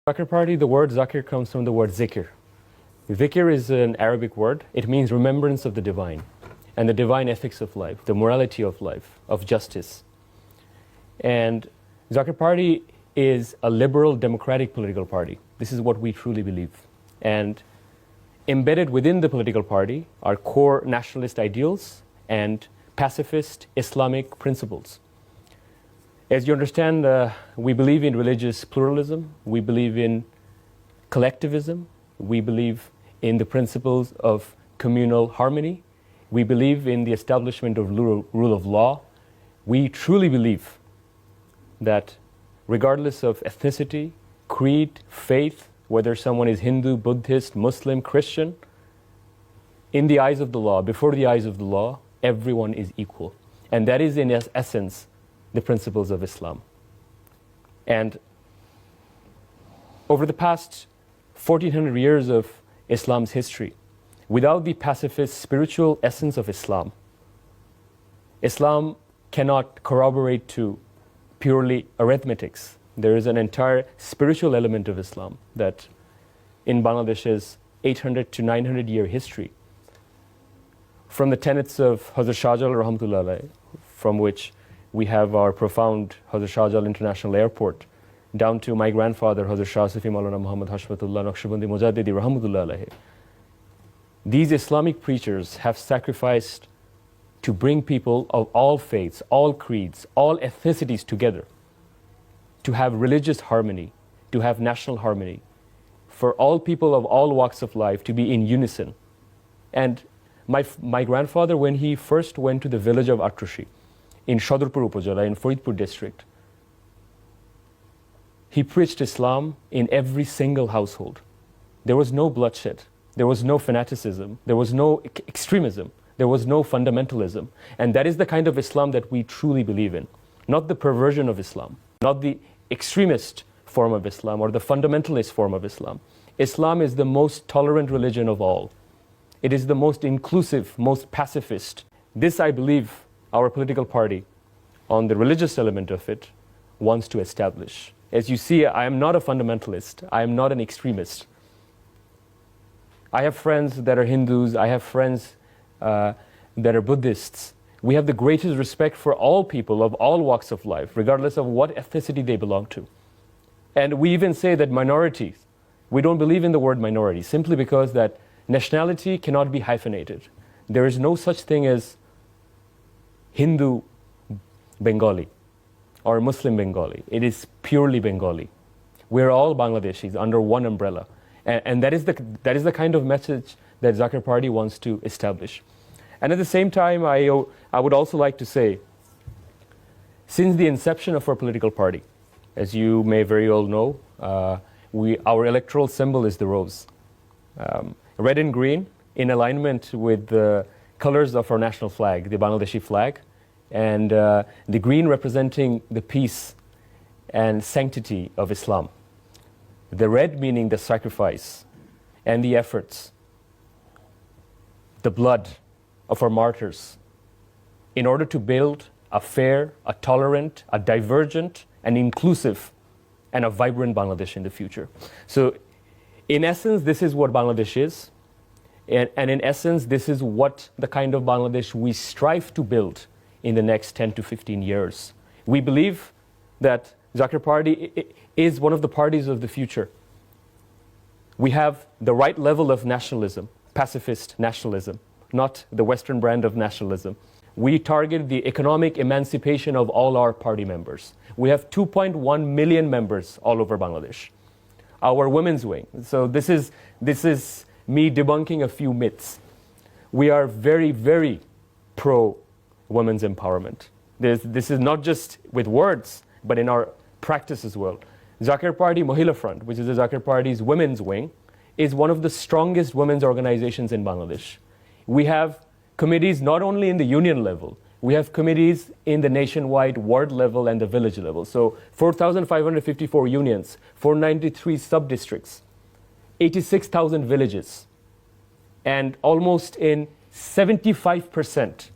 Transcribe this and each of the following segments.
Zaker Party, the word Zakir comes from the word zikr. Zikr is an Arabic word. It means remembrance of the divine and the divine ethics of life, the morality of life, of justice. And Zaker Party is a liberal democratic political party. This is what we truly believe. And embedded within the political party are core nationalist ideals and pacifist Islamic principles. As you understand, we believe in religious pluralism, we believe in collectivism, we believe in the principles of communal harmony, we believe in the establishment of rule of law. We truly believe that regardless of ethnicity, creed, faith, whether someone is Hindu, Buddhist, Muslim, Christian, in the eyes of the law, before the eyes of the law, everyone is equal. And that is in essence the principles of Islam. And over the past 1400 years of Islam's history, without the pacifist spiritual essence of Islam, Islam cannot corroborate to purely arithmetics. There is an entire spiritual element of Islam that in Bangladesh's 800 to 900 year history, from the tenets of Hazrat Shah Jalal Rahmatullah Alayh, from which we have our profound Hazrat Shah Jalal International Airport, down to my grandfather Hazrat Shah Sufi Maulana Muhammad Hashmatullah Naqshbandi Mujaddidi Rahmatullah Alayh. These Islamic preachers have sacrificed to bring people of all faiths, all creeds, all ethnicities together, to have religious harmony, to have national harmony, for all people of all walks of life to be in unison. And my grandfather, when he first went to the village of Atrushi, in Shodorpur Upazila, in Faridpur district, he preached Islam in every single household. There was no bloodshed, there was no fanaticism, there was no extremism, there was no fundamentalism. And that is the kind of Islam that we truly believe in. Not the perversion of Islam, not the extremist form of Islam or the fundamentalist form of Islam. Islam is the most tolerant religion of all. It is the most inclusive, most pacifist. This, I believe, our political party, on the religious element of it, wants to establish. As you see, I am not a fundamentalist. I am not an extremist. I have friends that are Hindus. I have friends that are Buddhists. We have the greatest respect for all people of all walks of life, regardless of what ethnicity they belong to. And we even say that minorities, we don't believe in the word minority, simply because that nationality cannot be hyphenated. There is no such thing as Hindu Bengali or Muslim Bengali. It is purely Bengali. We're all Bangladeshis under one umbrella. And that is the kind of message that Zaker Party wants to establish. And at the same time, I would also like to say, since the inception of our political party, as you may very well know, our electoral symbol is the rose. Red and green in alignment with the colors of our national flag, the Bangladeshi flag, and the green representing the peace and sanctity of Islam. The red meaning the sacrifice and the efforts, the blood of our martyrs, in order to build a fair, a tolerant, a divergent, an inclusive, and a vibrant Bangladesh in the future. So in essence, this is what Bangladesh is. And in essence, this is what the kind of Bangladesh we strive to build in the next 10 to 15 years. We believe that Zaker Party is one of the parties of the future. We have the right level of nationalism, pacifist nationalism, not the Western brand of nationalism. We target the economic emancipation of all our party members. We have 2.1 million members all over Bangladesh. Our women's wing. So this is me debunking a few myths. We are very, very pro women's empowerment. This is not just with words, but in our practice as well. Zaker Party Mahila Front, which is the Zaker Party's women's wing, is one of the strongest women's organizations in Bangladesh. We have committees not only in the union level, we have committees in the nationwide ward level and the village level. So 4,554 unions, 493 sub-districts, 86,000 villages, and almost in 75%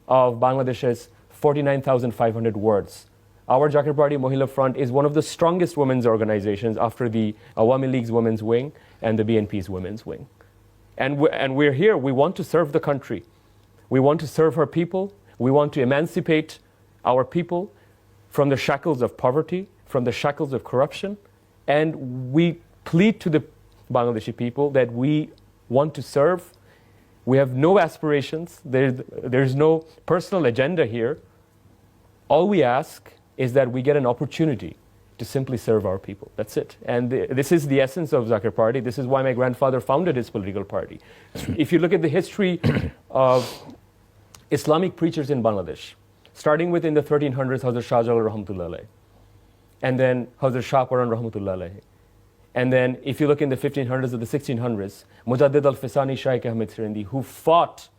of Bangladesh's 49,500 wards, Our Zaker Party Mohila Front is one of the strongest women's organizations after the Awami League's women's wing and the BNP's women's wing. And we're here. We want to serve the country. We want to serve our people. We want to emancipate our people from the shackles of poverty, from the shackles of corruption. And we plead to the Bangladeshi people that we want to serve. We have no aspirations. There's no personal agenda here. All we ask is that we get an opportunity to simply serve our people. That's it. And this is the essence of Zaker Party. This is why my grandfather founded his political party. If you look at the history of Islamic preachers in Bangladesh, starting with in the 1300s, Hazrat Shah Jalal Rahmatullah alayhi, and then Hazrat Shah Paran Rahmatullah alayhi. And then if you look in the 1500s or the 1600s, Mujaddid al-Fisani Shaykh Ahmed Sirindi, who fought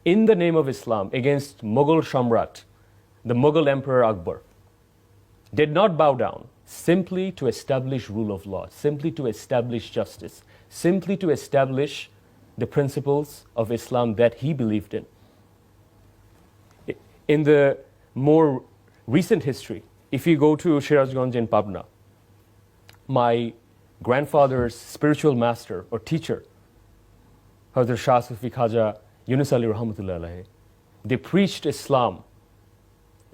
in the name of Islam against Mughal Shamrat, the Mughal Emperor Akbar, did not bow down simply to establish rule of law, simply to establish justice, simply to establish the principles of Islam that he believed in. In the more recent history, if you go to Shirazganj in Pabna, my grandfather's spiritual master or teacher, Hazrat Shah Sufi Khaja Yunus Ali Rahmatullah alayhi, they preached Islam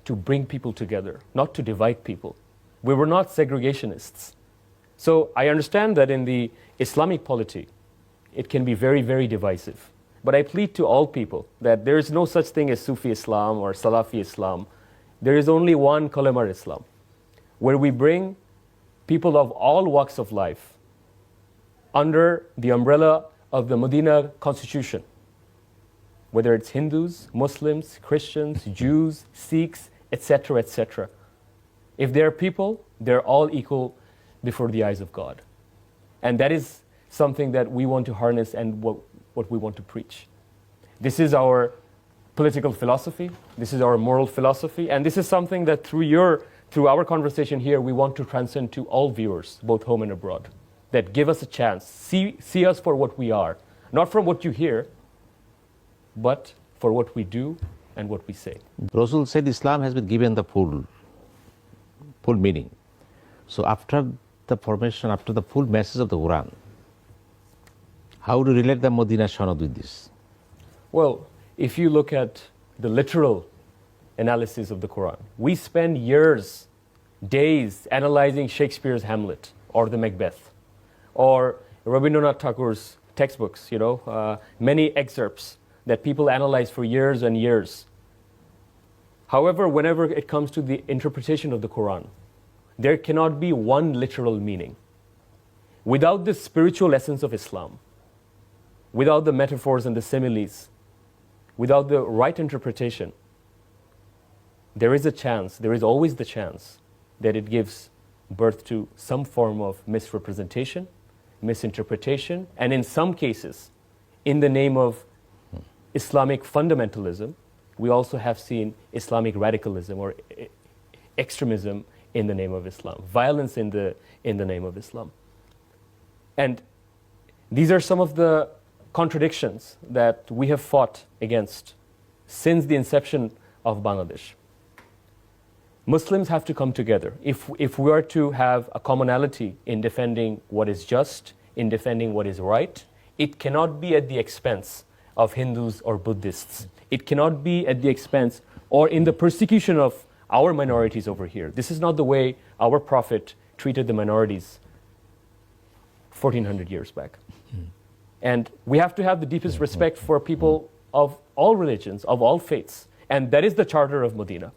to bring people together, not to divide people. We were not segregationists. So I understand that in the Islamic polity, it can be very, very divisive. But I plead to all people that there is no such thing as Sufi Islam or Salafi Islam. There is only one Kalamar Islam, where we bring people of all walks of life under the umbrella of the Medina Constitution, whether it's Hindus, Muslims, Christians, Jews, Sikhs, etc., etc. If they're people, they're all equal before the eyes of God. And that is something that we want to harness and what we want to preach. This is our political philosophy, this is our moral philosophy, and this is something that through our conversation here, we want to transcend to all viewers, both home and abroad, that give us a chance, see us for what we are, not from what you hear, but for what we do and what we say. Rasul said Islam has been given the full meaning. So after the formation, after the full message of the Quran, how do you relate the Medina Sanad with this? Well, if you look at the literal analysis of the Quran, we spend years, days analyzing Shakespeare's Hamlet or the Macbeth or Rabindranath Tagore's textbooks, many excerpts that people analyze for years and years. However, whenever it comes to the interpretation of the Quran, there cannot be one literal meaning. Without the spiritual essence of Islam, without the metaphors and the similes, without the right interpretation, there is always the chance that it gives birth to some form of misrepresentation, misinterpretation, and in some cases, in the name of Islamic fundamentalism, we also have seen Islamic radicalism or extremism in the name of Islam, violence in the name of Islam. And these are some of the contradictions that we have fought against since the inception of Bangladesh. Muslims have to come together. If we are to have a commonality in defending what is just, in defending what is right, it cannot be at the expense of Hindus or Buddhists. It cannot be at the expense or in the persecution of our minorities over here. This is not the way our Prophet treated the minorities 1400 years back. And we have to have the deepest respect for people of all religions, of all faiths. And that is the charter of Medina.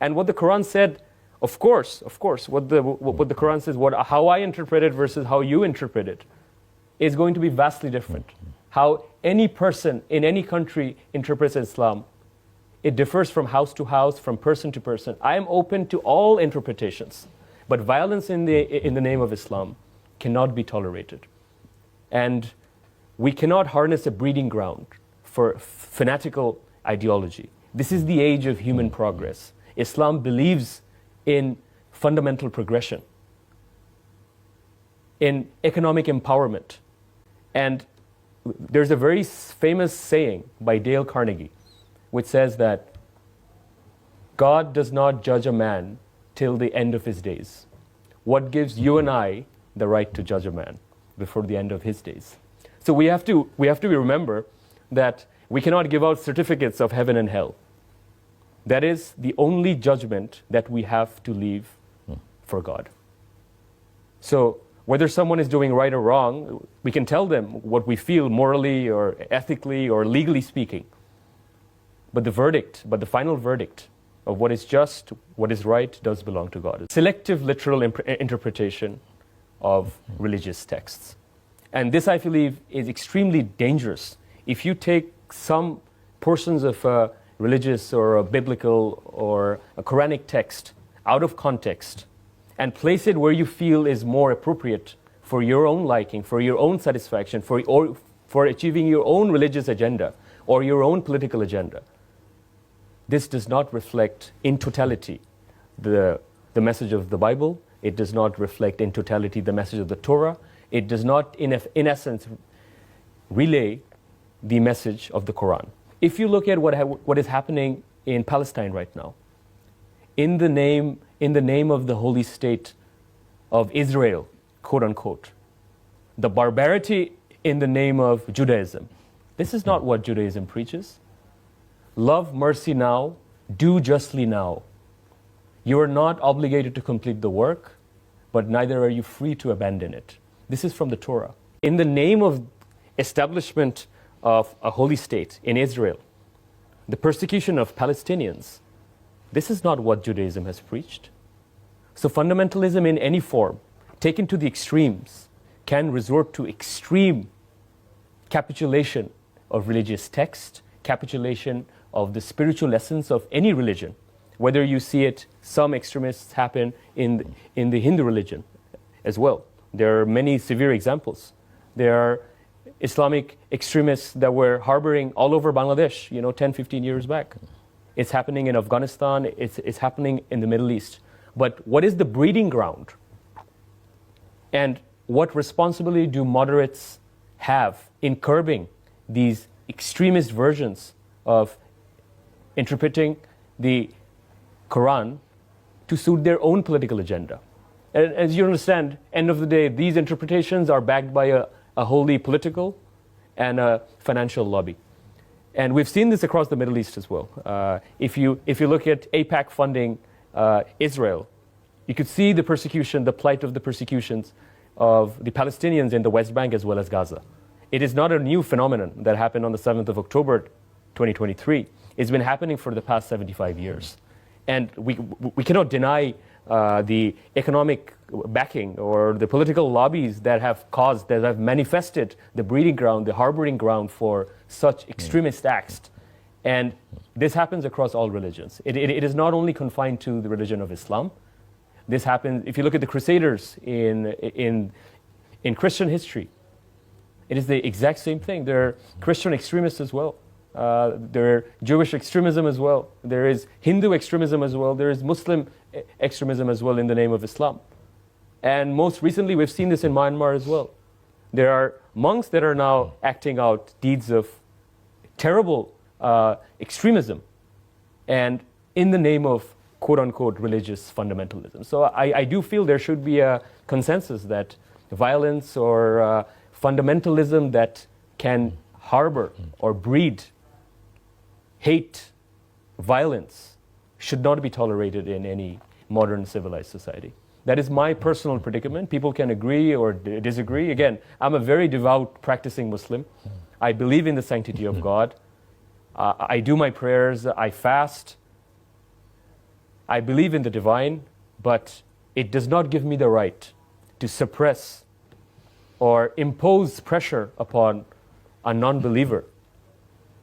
And what the Quran said, of course, what the Quran says, how I interpret it versus how you interpret it, is going to be vastly different. How any person in any country interprets Islam, it differs from house to house, from person to person. I am open to all interpretations, but violence in the name of Islam cannot be tolerated. And we cannot harness a breeding ground for fanatical ideology. This is the age of human progress. Islam believes in fundamental progression, in economic empowerment. And there's a very famous saying by Dale Carnegie, which says that God does not judge a man till the end of his days. What gives you and I the right to judge a man before the end of his days? So we have to remember that we cannot give out certificates of heaven and hell. That is the only judgment that we have to leave for God. So whether someone is doing right or wrong, we can tell them what we feel morally or ethically or legally speaking. But the final verdict of what is just, what is right, does belong to God. Selective literal interpretation of religious texts. And this, I believe, is extremely dangerous. If you take some portions of a religious or a biblical or a Quranic text out of context and place it where you feel is more appropriate for your own liking, for your own satisfaction, for achieving your own religious agenda or your own political agenda, this does not reflect in totality the message of the Bible. It does not reflect in totality the message of the Torah. It does not, in essence, relay the message of the Quran. If you look at what is happening in Palestine right now, in the name of the holy state of Israel, quote unquote, the barbarity in the name of Judaism, this is not what Judaism preaches. Love mercy now, do justly now. You are not obligated to complete the work, but neither are you free to abandon it. This is from the Torah. In the name of establishment of a holy state in Israel, the persecution of Palestinians, this is not what Judaism has preached. So fundamentalism in any form, taken to the extremes, can resort to extreme capitulation of religious text, capitulation of the spiritual essence of any religion. Whether you see it, some extremists happen in the Hindu religion as well. There are many severe examples. There are Islamic extremists that were harboring all over Bangladesh, 10, 15 years back. It's happening in Afghanistan, it's happening in the Middle East. But what is the breeding ground? And what responsibility do moderates have in curbing these extremist versions of interpreting the Quran to suit their own political agenda? And as you understand, end of the day, these interpretations are backed by a wholly political and a financial lobby. And we've seen this across the Middle East as well. If you look at AIPAC funding Israel, you could see the persecution, the plight of the persecutions of the Palestinians in the West Bank as well as Gaza. It is not a new phenomenon that happened on the 7th of October 2023. It's been happening for the past 75 years. And we cannot deny the economic backing or the political lobbies that have manifested the breeding ground, the harboring ground for such extremist acts. And this happens across all religions. It is not only confined to the religion of Islam. This happens, if you look at the Crusaders in Christian history, it is the exact same thing. There are Christian extremists as well. There are Jewish extremism as well. There is Hindu extremism as well. There is Muslim extremism as well in the name of Islam. And most recently, we've seen this in Myanmar as well. There are monks that are now acting out deeds of terrible extremism and in the name of quote-unquote religious fundamentalism. So I do feel there should be a consensus that violence or fundamentalism that can harbor or breed hate, violence, should not be tolerated in any modern civilized society. That is my personal predicament. People can agree or disagree. Again, I'm a very devout practicing Muslim. I believe in the sanctity of God. I do my prayers, I fast. I believe in the divine, but it does not give me the right to suppress or impose pressure upon a non-believer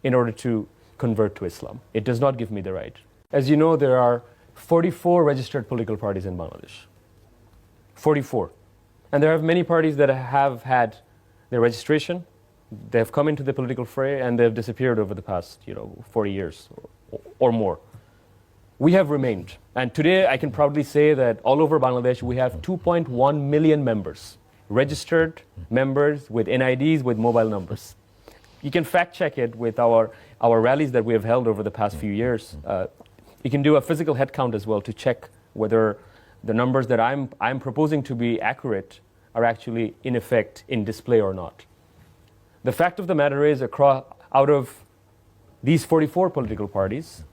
in order to convert to Islam. It does not give me the right. As you know, there are 44 registered political parties in Bangladesh. 44. And there are many parties that have had their registration. They have come into the political fray and they have disappeared over the past 40 years or more. We have remained. And today I can proudly say that all over Bangladesh we have 2.1 million members, registered members with NIDs, with mobile numbers. You can fact check it with our rallies that we have held over the past few years. You can do a physical head count as well to check whether the numbers that I'm proposing to be accurate are actually in effect in display or not. The fact of the matter is, out of these 44 political parties,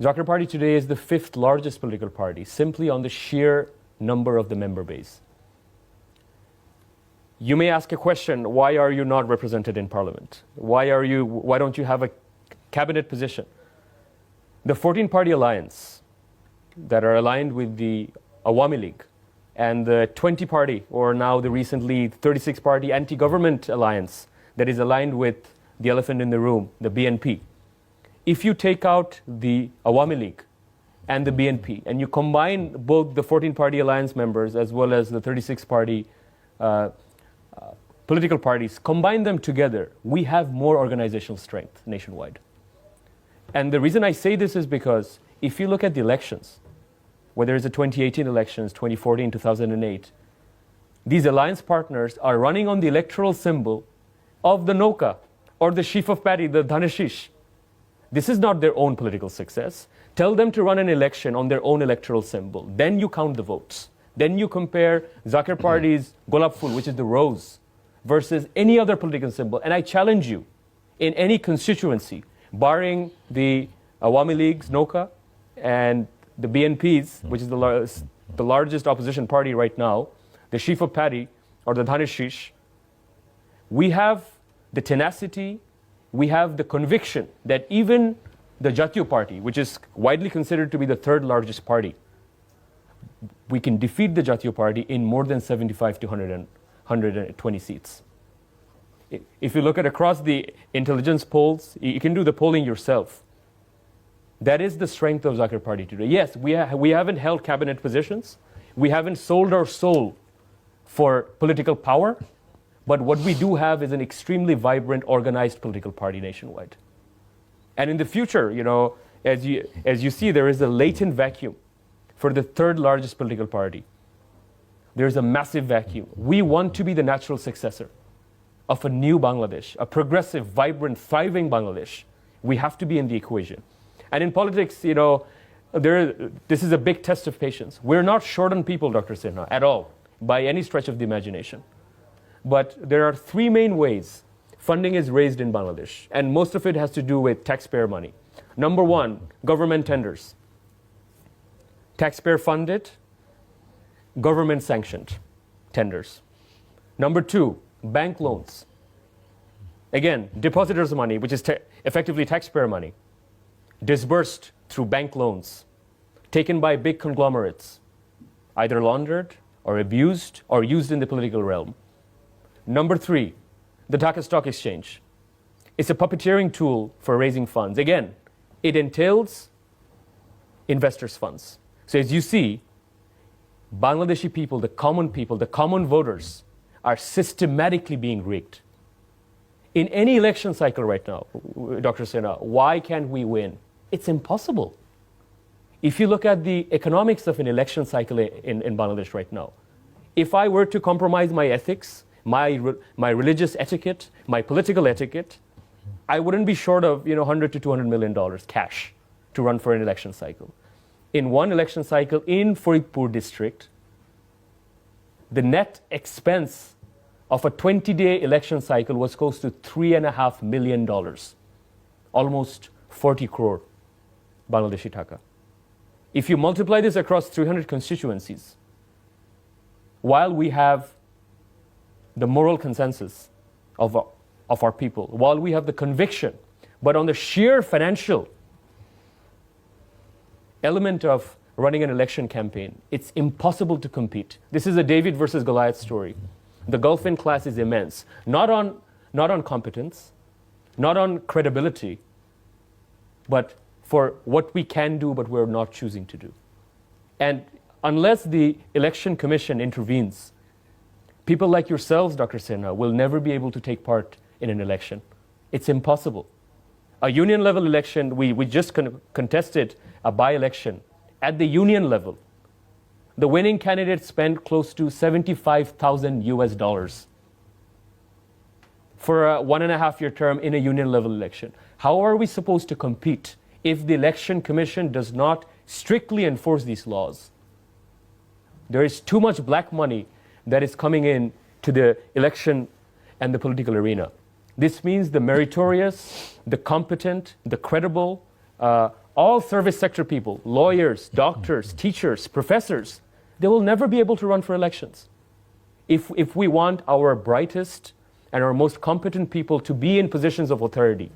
Zaker Party today is the 5th largest political party, simply on the sheer number of the member base. You may ask a question, why are you not represented in parliament? Why don't you have a cabinet position? The 14-party alliance that are aligned with the Awami League and the 20-party, or now the recently 36-party anti-government alliance that is aligned with the elephant in the room, the BNP. If you take out the Awami League and the BNP and you combine both the 14-party alliance members as well as the 36-party political parties, combine them together, we have more organizational strength nationwide. And the reason I say this is because if you look at the elections, whether it's the 2018 elections, 2014, 2008, these alliance partners are running on the electoral symbol of the Noka or the sheaf of paddy, the Dhanashish. This is not their own political success. Tell them to run an election on their own electoral symbol. Then you count the votes. Then you compare Zaker Party's Golab Phul, which is the rose, versus any other political symbol. And I challenge you, in any constituency, barring the Awami League's Noka and the BNP's, which is the largest opposition party right now, the sheaf of paddy or the Dhanashish, we have the tenacity, we have the conviction that even the Jatiyo Party, which is widely considered to be the 3rd largest party, we can defeat the Jatiyo Party in more than 75 to 120 seats. If you look at across the intelligence polls, you can do the polling yourself. That is the strength of Zaker Party today. Yes, we haven't held cabinet positions. We haven't sold our soul for political power. But what we do have is an extremely vibrant, organized political party nationwide. And in the future, as you see, there is a latent vacuum for the 3rd largest political party. There's a massive vacuum. We want to be the natural successor of a new Bangladesh, a progressive, vibrant, thriving Bangladesh. We have to be in the equation. And in politics, this is a big test of patience. We're not short on people, Dr. Sinha, at all, by any stretch of the imagination. But there are 3 main ways funding is raised in Bangladesh, and most of it has to do with taxpayer money. Number 1, government tenders. Taxpayer funded, government sanctioned tenders. Number 2, bank loans. Again, depositors' money, which is effectively taxpayer money, disbursed through bank loans, taken by big conglomerates, either laundered or abused or used in the political realm. Number 3, the Dhaka Stock Exchange. It's a puppeteering tool for raising funds. Again, it entails investors' funds. So as you see, Bangladeshi people, the common voters, are systematically being rigged. In any election cycle right now, Dr. Sinha, why can't we win? It's impossible. If you look at the economics of an election cycle in Bangladesh right now, if I were to compromise my ethics, my religious etiquette, my political etiquette, I wouldn't be short of $100 to $200 million cash to run for an election cycle. In one election cycle in Faridpur district, the net expense of a 20-day election cycle was close to $3.5 million, almost 40 crore Bangladeshi taka. If you multiply this across 300 constituencies, while we have the moral consensus of our people, while we have the conviction, but on the sheer financial element of running an election campaign, it's impossible to compete. This is a David versus Goliath story. The gulf in class is immense, not on competence, not on credibility, but for what we can do but we're not choosing to do. And unless the election commission intervenes, people like yourselves, Dr. Sinha, will never be able to take part in an election. It's impossible. A union level election, we just contested a by-election at the union level. The winning candidate spent close to $75,000 for a 1.5-year term in a union level election. How are we supposed to compete if the election commission does not strictly enforce these laws? There is too much black money that is coming in to the election and the political arena. This means the meritorious, the competent, the credible, all service sector people, lawyers, doctors, teachers, professors, they will never be able to run for elections. If we want our brightest and our most competent people to be in positions of authority,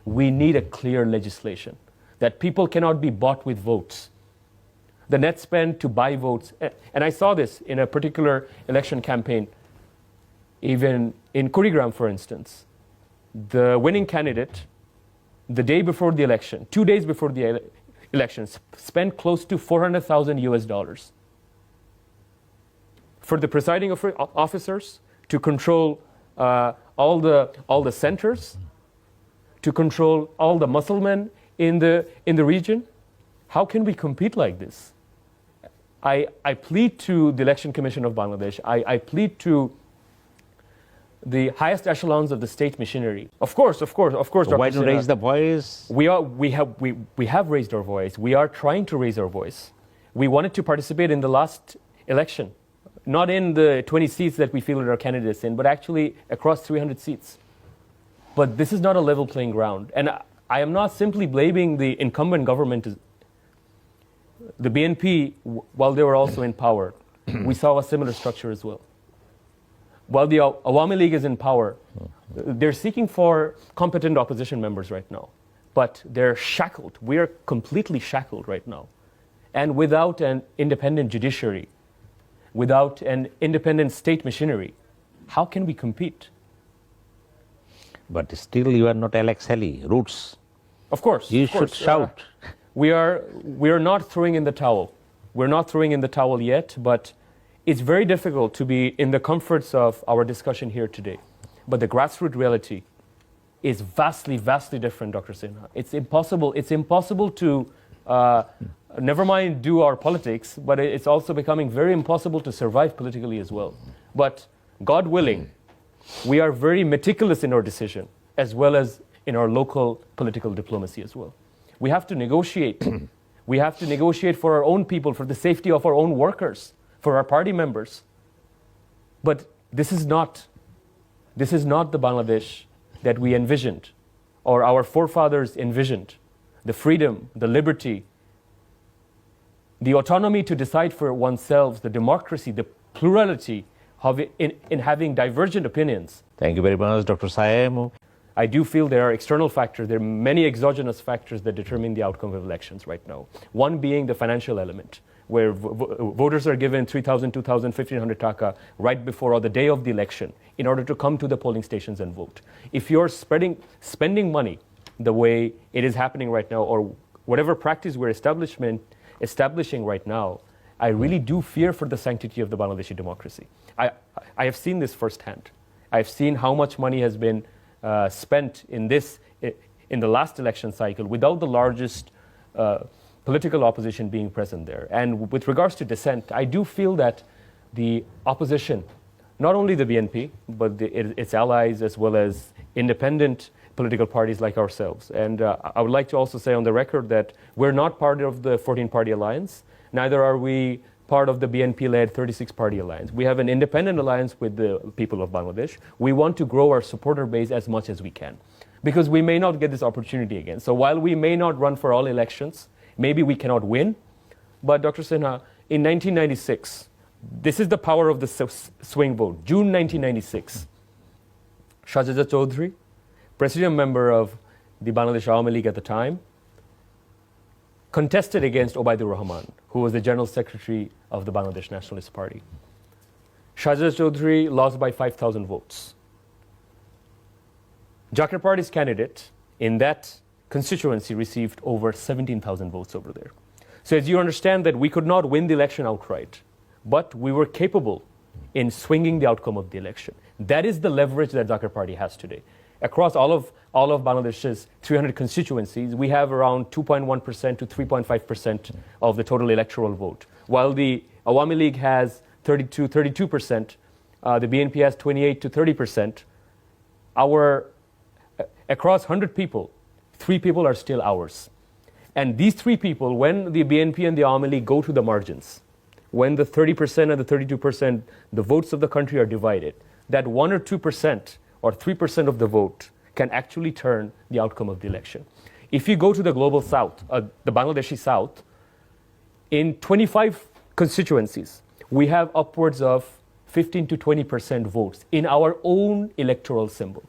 we need a clear legislation that people cannot be bought with votes. The net spend to buy votes, and I saw this in a particular election campaign, even in Kurigram, for instance. The winning candidate, the day before the election, 2 days before the election, spent close to $400,000 US for the presiding officers to control all the centers, to control all the Muslims in the region. How can we compete like this? I plead to the Election Commission of Bangladesh. I plead to the highest echelons of the state machinery. Of course. So Dr. why don't raise the voice? We have raised our voice. We are trying to raise our voice. We wanted to participate in the last election, not in the 20 seats that we fielded our candidates in, but actually across 300 seats. But this is not a level playing ground. And I am not simply blaming the incumbent government. The BNP, while they were also in power, we saw a similar structure as well. While the Awami League is in power, they're seeking for competent opposition members right now. But they're shackled. We are completely shackled right now. And without an independent judiciary, without an independent state machinery, how can we compete? But still you are not Alex Haley, roots. Of course. You should shout. We are not throwing in the towel. We're not throwing in the towel yet, but it's very difficult to be in the comforts of our discussion here today. But the grassroots reality is vastly, vastly different, Dr. Sinha. It's impossible to, never mind do our politics, but it's also becoming very impossible to survive politically as well. But God willing, we are very meticulous in our decision, as well as in our local political diplomacy as well. We have to negotiate. We have to negotiate for our own people, for the safety of our own workers, for our party members. But this is not the Bangladesh that we envisioned, or our forefathers envisioned. The freedom, the liberty, the autonomy to decide for oneself, the democracy, the plurality of in having divergent opinions. Thank you very much, Dr. Saem. I do feel there are external factors, there are many exogenous factors that determine the outcome of elections right now. One being the financial element, where voters are given 3,000, 2,000, 1,500 taka right before or the day of the election in order to come to the polling stations and vote. If you're spending money the way it is happening right now, or whatever practice we're establishing right now, I really do fear for the sanctity of the Bangladeshi democracy. I have seen this firsthand. I've seen how much money has been spent in the last election cycle without the largest political opposition being present there. And with regards to dissent, I do feel that the opposition, not only the BNP, but its allies, as well as independent political parties like ourselves. And I would like to also say on the record that we're not part of the 14-party alliance, neither are we part of the BNP-led 36-party alliance. We have an independent alliance with the people of Bangladesh. We want to grow our supporter base as much as we can, because we may not get this opportunity again. So while we may not run for all elections, maybe we cannot win, but Dr. Sinha, in 1996, this is the power of the swing vote. June 1996, Shahjaza Chaudhry, president member of the Bangladesh Awami League at the time, contested against Obaidur Rahman, who was the General Secretary of the Bangladesh Nationalist Party. Shahjaza Chaudhry lost by 5,000 votes. Zaker Party's candidate in that constituency received over 17,000 votes over there. So as you understand that we could not win the election outright, but we were capable in swinging the outcome of the election. That is the leverage that Zaker Party has today. Across all of Bangladesh's 300 constituencies, we have around 2.1% to 3.5% of the total electoral vote. While the Awami League has 32%, the BNP has 28 to 30%. Across 100 people, 3 people are still ours. And these 3 people, when the BNP and the Awami League go to the margins, when the 30% and the 32%, the votes of the country are divided, that 1 or 2% or 3% of the vote can actually turn the outcome of the election. If you go to the global south, the Bangladeshi south, in 25 constituencies, we have upwards of 15 to 20% votes in our own electoral symbol.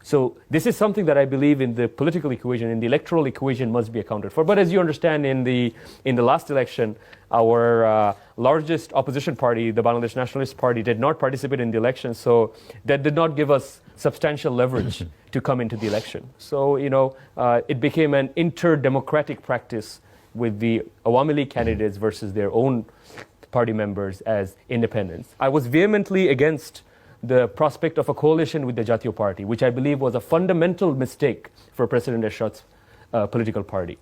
So this is something that I believe in the political equation, in the electoral equation must be accounted for. But as you understand, in the last election, our largest opposition party, the Bangladesh Nationalist Party, did not participate in the election. So that did not give us substantial leverage to come into the election. So, it became an inter-democratic practice with the Awami League candidates versus their own party members as independents. I was vehemently against the prospect of a coalition with the Zaker Party, which I believe was a fundamental mistake for President Ershad's political party.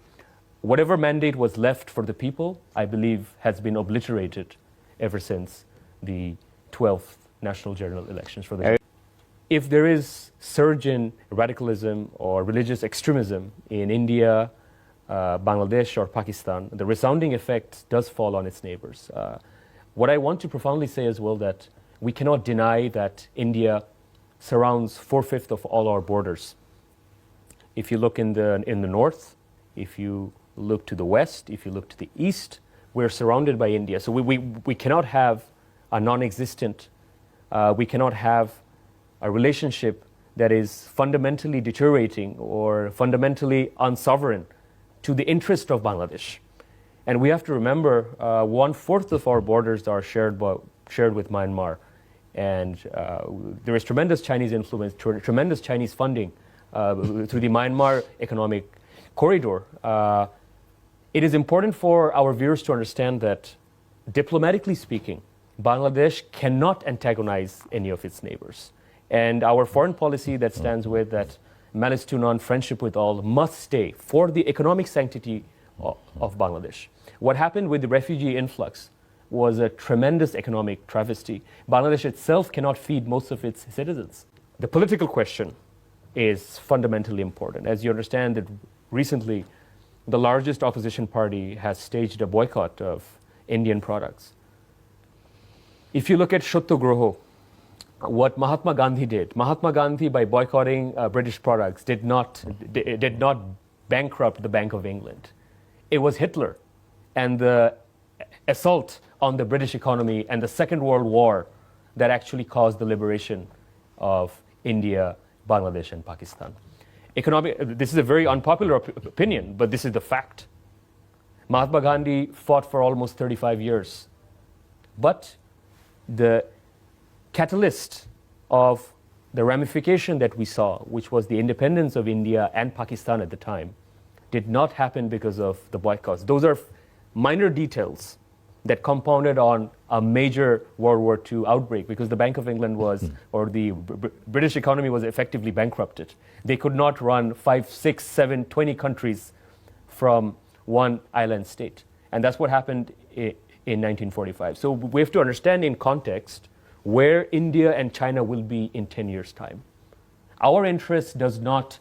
Whatever mandate was left for the people, I believe, has been obliterated ever since the 12th national general elections for the. If there is surge in radicalism or religious extremism in India, Bangladesh or Pakistan, the resounding effect does fall on its neighbors. What I want to profoundly say as well that we cannot deny that India surrounds 4/5 of all our borders. If you look in the north, if you look to the west, if you look to the east, we're surrounded by India. So we cannot have a non-existent, we cannot have a relationship that is fundamentally deteriorating or fundamentally unsovereign to the interest of Bangladesh. And we have to remember 1/4 of our borders are shared with Myanmar. And there is tremendous Chinese influence, tremendous Chinese funding through the Myanmar economic corridor. It is important for our viewers to understand that, diplomatically speaking, Bangladesh cannot antagonize any of its neighbors. And our foreign policy that stands with that malice to none, friendship with all, must stay for the economic sanctity of Bangladesh. What happened with the refugee influx was a tremendous economic travesty. Bangladesh itself cannot feed most of its citizens. The political question is fundamentally important. As you understand that recently, the largest opposition party has staged a boycott of Indian products. If you look at Satyagraha, what Mahatma Gandhi did, Mahatma Gandhi, by boycotting British products, did not bankrupt the Bank of England. It was Hitler and the assault on the British economy and the Second World War that actually caused the liberation of India, Bangladesh, and Pakistan. This is a very unpopular opinion, but this is the fact. Mahatma Gandhi fought for almost 35 years. But the catalyst of the ramification that we saw, which was the independence of India and Pakistan at the time, did not happen because of the boycotts. Those are minor details that compounded on a major World War II outbreak, because the Bank of England was, or the British economy was effectively bankrupted. They could not run 5, 6, 7, 20 countries from one island state. And that's what happened in 1945. So we have to understand in context where India and China will be in 10 years' time. Our interest does not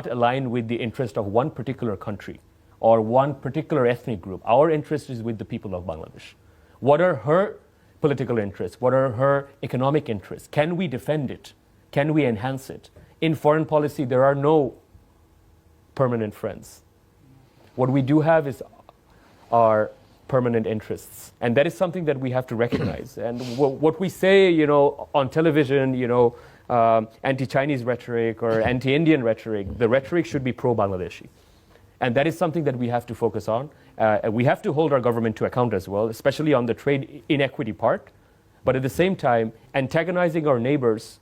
align with the interest of one particular country or one particular ethnic group. Our interest is with the people of Bangladesh. What are her political interests? What are her economic interests? Can we defend it? Can we enhance it? In foreign policy, there are no permanent friends. What we do have is our permanent interests. And that is something that we have to recognize. And what we say, on television, anti-Chinese rhetoric or anti-Indian rhetoric, the rhetoric should be pro-Bangladeshi. And that is something that we have to focus on. We have to hold our government to account as well, especially on the trade inequity part. But at the same time, antagonizing our neighbors,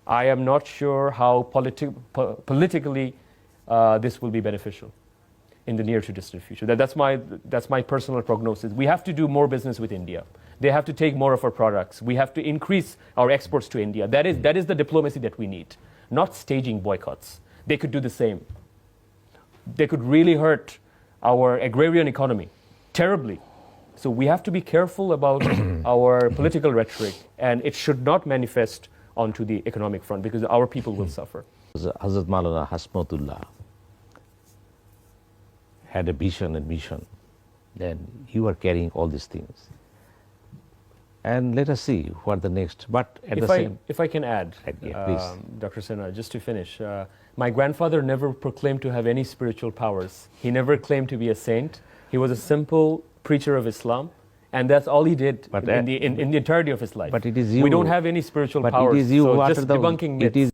I am not sure how politically this will be beneficial in the near to distant future. That's my personal prognosis. We have to do more business with India. They have to take more of our products. We have to increase our exports to India. That is the diplomacy that we need, not staging boycotts. They could do the same. They could really hurt our agrarian economy terribly. So we have to be careful about our political rhetoric, and it should not manifest onto the economic front, because our people will suffer. Hazrat Maulana Hasmatullah had a vision and mission then you are carrying all these things. And let us see what the next. But at the same, if I can add, please. Dr. Sinha, just to finish, my grandfather never proclaimed to have any spiritual powers. He never claimed to be a saint. He was a simple preacher of Islam, and that's all he did in the entirety of his life. But it is you. We don't have any spiritual but powers. It is you so who just utter the, debunking myths. It is